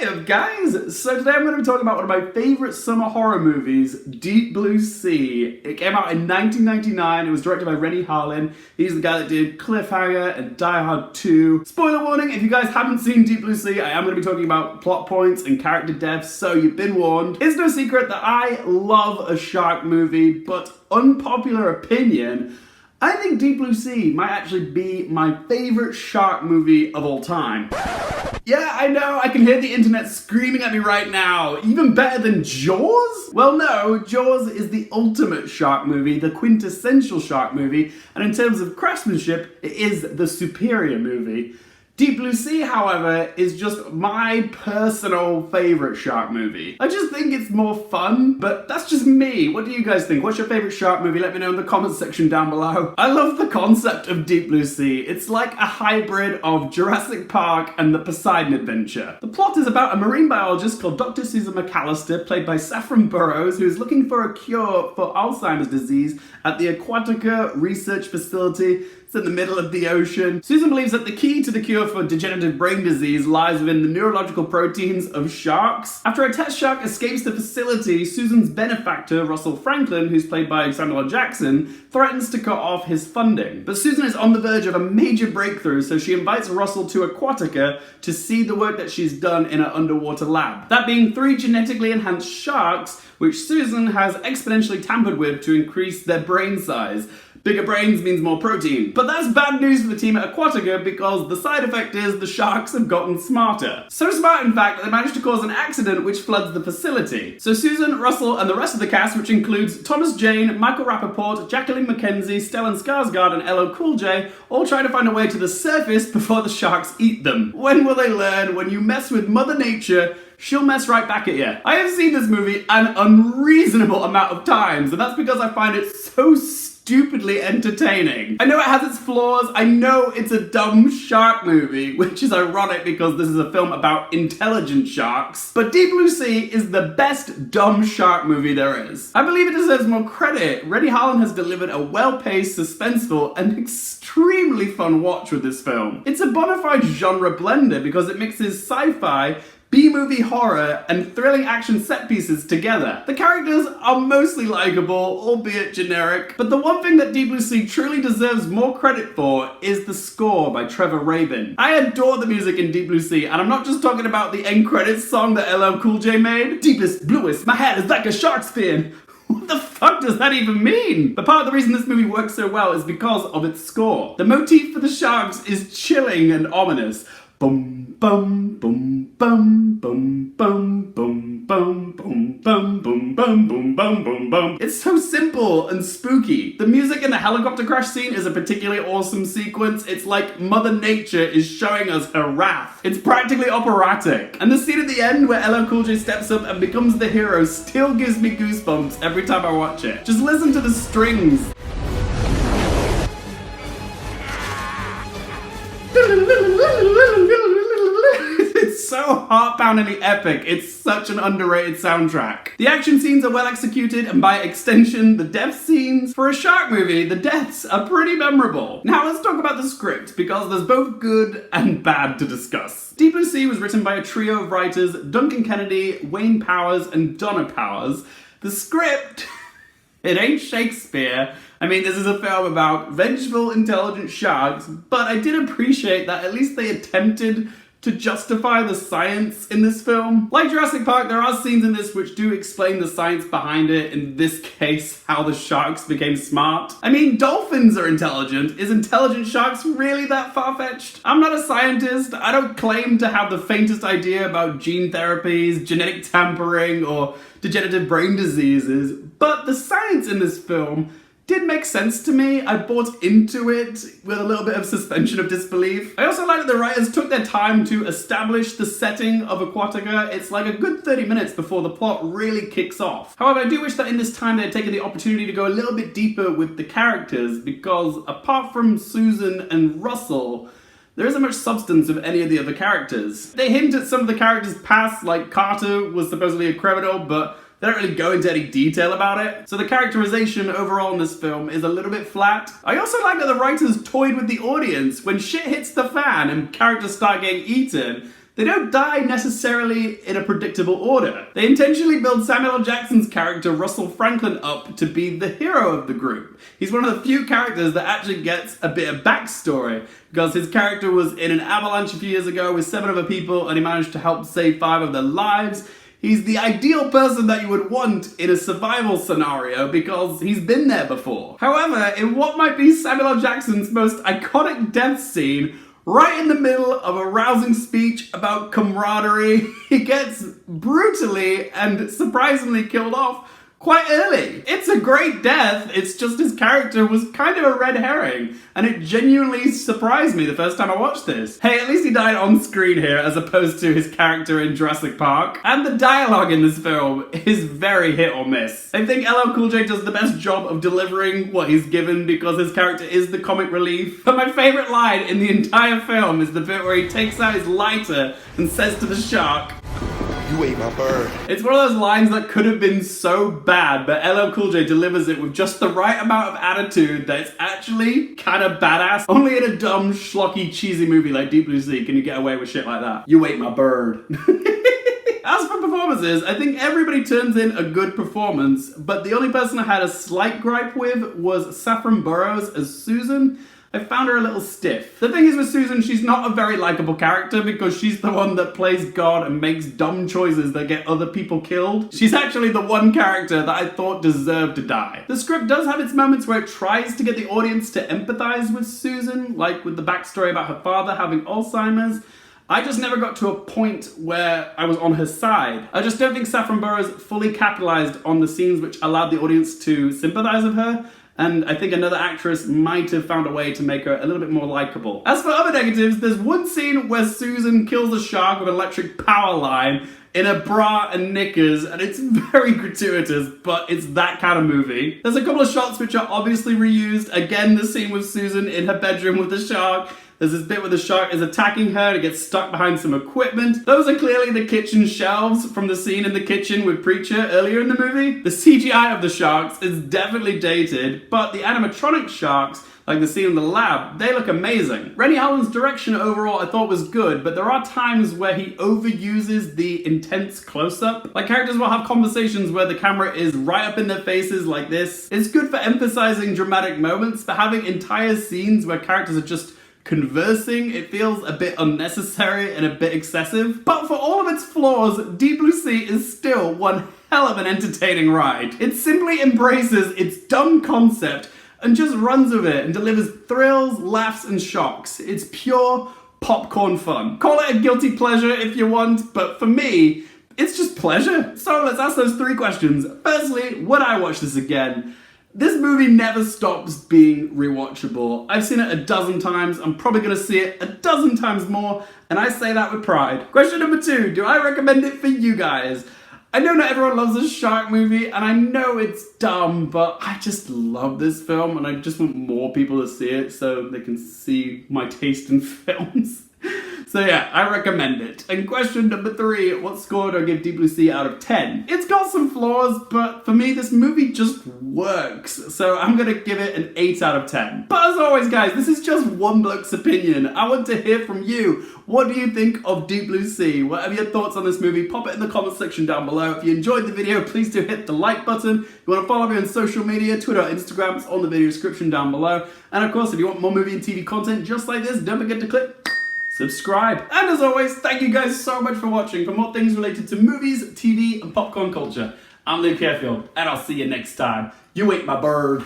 Hey up guys! So today I'm going to be talking about one of my favourite summer horror movies, Deep Blue Sea. It came out in 1999, it was directed by Renny Harlin. He's the guy that did Cliffhanger and Die Hard 2. Spoiler warning, if you guys haven't seen Deep Blue Sea, I am going to be talking about plot points and character deaths, so you've been warned. It's no secret that I love a shark movie, but unpopular opinion, I think Deep Blue Sea might actually be my favourite shark movie of all time. Yeah, I know, I can hear the internet screaming at me right now. Even better than Jaws? Well no, Jaws is the ultimate shark movie, the quintessential shark movie, and in terms of craftsmanship, it is the superior movie. Deep Blue Sea, however, is just my personal favourite shark movie. I just think it's more fun, but that's just me. What do you guys think? What's your favourite shark movie? Let me know in the comments section down below. I love the concept of Deep Blue Sea. It's like a hybrid of Jurassic Park and the Poseidon Adventure. The plot is about a marine biologist called Dr. Susan McAllister, played by Saffron Burrows, who is looking for a cure for Alzheimer's disease at the Aquatica Research Facility. It's in the middle of the ocean. Susan believes that the key to the cure for degenerative brain disease lies within the neurological proteins of sharks. After a test shark escapes the facility, Susan's benefactor, Russell Franklin, who's played by Samuel L. Jackson, threatens to cut off his funding. But Susan is on the verge of a major breakthrough, so she invites Russell to Aquatica to see the work that she's done in her underwater lab. That being 3 genetically enhanced sharks, which Susan has exponentially tampered with to increase their brain size. Bigger brains means more protein. But that's bad news for the team at Aquatica because the side effect is the sharks have gotten smarter. So smart, in fact, that they managed to cause an accident which floods the facility. So Susan, Russell, and the rest of the cast, which includes Thomas Jane, Michael Rappaport, Jacqueline McKensie, Stellan Skarsgard, and LL Cool J, all try to find a way to the surface before the sharks eat them. When will they learn? When you mess with Mother Nature, she'll mess right back at you. I have seen this movie an unreasonable amount of times, and that's because I find it so stupidly entertaining. I know it has its flaws, I know it's a dumb shark movie, which is ironic because this is a film about intelligent sharks, but Deep Blue Sea is the best dumb shark movie there is. I believe it deserves more credit. Renny Harlin has delivered a well-paced, suspenseful, and extremely fun watch with this film. It's a bona fide genre blender because it mixes sci-fi, B-movie horror, and thrilling action set pieces together. The characters are mostly likeable, albeit generic, but the one thing that Deep Blue Sea truly deserves more credit for is the score by Trevor Rabin. I adore the music in Deep Blue Sea, and I'm not just talking about the end credits song that LL Cool J made. Deepest, bluest, my head is like a shark's fin. What the fuck does that even mean? But part of the reason this movie works so well is because of its score. The motif for the sharks is chilling and ominous. Boom, bum, boom, bum, boom, bum, boom, bum, boom, bum, boom, bum, boom, bum, boom, bum. It's so simple and spooky. The music in the helicopter crash scene is a particularly awesome sequence. It's like Mother Nature is showing us her wrath. It's practically operatic. And the scene at the end where LL Cool J steps up and becomes the hero still gives me goosebumps every time I watch it. Just listen to the strings. It's so heart-poundingly epic. It's such an underrated soundtrack. The action scenes are well executed, and by extension, the death scenes. For a shark movie, the deaths are pretty memorable. Now let's talk about the script, because there's both good and bad to discuss. Deep Blue Sea was written by a trio of writers, Duncan Kennedy, Wayne Powers, and Donna Powers. The script... it ain't Shakespeare. I mean, this is a film about vengeful, intelligent sharks, but I did appreciate that at least they attempted to justify the science in this film. Like Jurassic Park, there are scenes in this which do explain the science behind it, in this case, how the sharks became smart. I mean, dolphins are intelligent. Is intelligent sharks really that far-fetched? I'm not a scientist. I don't claim to have the faintest idea about gene therapies, genetic tampering, or degenerative brain diseases, but the science in this film did make sense to me. I bought into it with a little bit of suspension of disbelief. I also like that the writers took their time to establish the setting of Aquatica. It's like a good 30 minutes before the plot really kicks off. However, I do wish that in this time they had taken the opportunity to go a little bit deeper with the characters, because apart from Susan and Russell, there isn't much substance of any of the other characters. They hint at some of the characters' past, like Carter was supposedly a criminal, but they don't really go into any detail about it. So the characterization overall in this film is a little bit flat. I also like that the writers toyed with the audience. When shit hits the fan and characters start getting eaten, They don't die necessarily in a predictable order. They intentionally build Samuel L. Jackson's character Russell Franklin up to be the hero of the group. He's one of the few characters that actually gets a bit of backstory, because his character was in an avalanche a few years ago with 7 other people and he managed to help save 5 of their lives. He's the ideal person that you would want in a survival scenario because he's been there before. However, in what might be Samuel L. Jackson's most iconic death scene, right in the middle of a rousing speech about camaraderie, he gets brutally and surprisingly killed off quite early. It's a great death, it's just his character was kind of a red herring, and it genuinely surprised me the first time I watched this. Hey, at least he died on screen here as opposed to his character in Jurassic Park. And the dialogue in this film is very hit or miss. I think LL Cool J does the best job of delivering what he's given because his character is the comic relief. But my favourite line in the entire film is the bit where he takes out his lighter and says to the shark, "You ate my bird." It's one of those lines that could have been so bad, but LL Cool J delivers it with just the right amount of attitude that it's actually kind of badass. Only in a dumb, schlocky, cheesy movie like Deep Blue Sea can you get away with shit like that. You ate my bird. As for performances, I think everybody turns in a good performance, but the only person I had a slight gripe with was Saffron Burrows as Susan. I found her a little stiff. The thing is with Susan, she's not a very likable character because she's the one that plays God and makes dumb choices that get other people killed. She's actually the one character that I thought deserved to die. The script does have its moments where it tries to get the audience to empathize with Susan, like with the backstory about her father having Alzheimer's. I just never got to a point where I was on her side. I just don't think Saffron Burrows fully capitalized on the scenes which allowed the audience to sympathize with her. And I think another actress might have found a way to make her a little bit more likable. As for other negatives, there's one scene where Susan kills a shark with an electric power line in a bra and knickers, and it's very gratuitous, but it's that kind of movie. There's a couple of shots which are obviously reused. Again, the scene with Susan in her bedroom with the shark. There's this bit where the shark is attacking her and it gets stuck behind some equipment. Those are clearly the kitchen shelves from the scene in the kitchen with Preacher earlier in the movie. The CGI of the sharks is definitely dated, but the animatronic sharks, like the scene in the lab, they look amazing. Renny Harlin's direction overall I thought was good, but there are times where he overuses the intense close-up. Like characters will have conversations where the camera is right up in their faces like this. It's good for emphasizing dramatic moments, but having entire scenes where characters are just conversing, it feels a bit unnecessary and a bit excessive. But for all of its flaws, Deep Blue Sea is still one hell of an entertaining ride. It simply embraces its dumb concept and just runs with it and delivers thrills, laughs, and shocks. It's pure popcorn fun. Call it a guilty pleasure if you want, but for me, it's just pleasure. So let's ask those 3 questions. Firstly, would I watch this again? This movie never stops being rewatchable. I've seen it a dozen times, I'm probably gonna see it a dozen times more, and I say that with pride. Question number 2, do I recommend it for you guys? I know not everyone loves a shark movie, and I know it's dumb, but I just love this film, and I just want more people to see it so they can see my taste in films. So yeah, I recommend it. And question number 3, what score do I give Deep Blue Sea out of 10? It's got some flaws, but for me, this movie just works. So I'm gonna give it an 8 out of 10. But as always, guys, this is just one bloke's opinion. I want to hear from you. What do you think of Deep Blue Sea? Whatever your thoughts on this movie, pop it in the comment section down below. If you enjoyed the video, please do hit the like button. If you want to follow me on social media, Twitter, Instagram, it's on the video description down below. And of course, if you want more movie and TV content just like this, don't forget to click subscribe. And as always, thank you guys so much for watching. For more things related to movies, TV, and popcorn culture, I'm Luke Airfield, and I'll see you next time. You ate my bird.